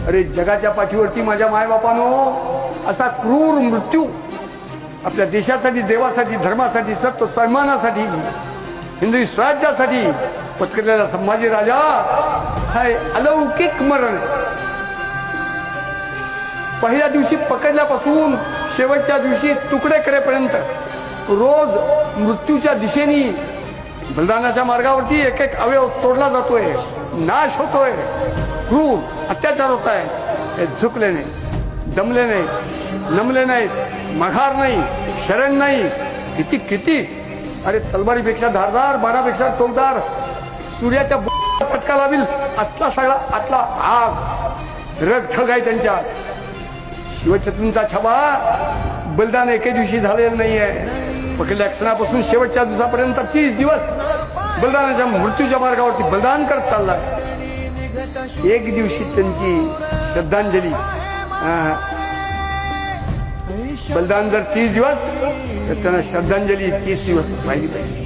अरे जगाच्या पाठीवरती माझ्या मायबापानो असा क्रूर मृत्यू आपल्या देशासाठी, देवासाठी, धर्मासाठी, सत्य सन्मानासाठी, हिंदवी स्वराज्यासाठी पत्करलेला संभाजी राजा हाय अलौकिक मरण. पहिल्या दिवशी पकडल्यापासून शेवटच्या दिवशी तुकडे करेपर्यंत रोज मृत्यूच्या दिशेने बलिदानाच्या मार्गावरती एक एक अवयव तोडला जातोय, नाश होतोय, क्रूर अत्याचार होत आहे. हे झुकले नाही, दमले नाही, नमले नाहीत, माघार नाही, शरण नाही. किती किती अरे तलवारीपेक्षा धारदार, बाणापेक्षा टोकदार, सूर्याच्या फटका लावील असला सगळा आतला आग रग ढग आहे त्यांच्या. शिवछत्रंचा छबा बलिदान एके दिवशी झालेलं नाहीये. पकडल्या क्षणापासून शेवटच्या दिवसापर्यंत 30 दिवस बलिदानाच्या मृत्यूच्या मार्गावरती बलिदान करत चाललाय. एक दिवशी त्यांची श्रद्धांजली, बलिदान जर 30 दिवस तर त्यांना श्रद्धांजली 30 दिवस पाहिली पाहिजे.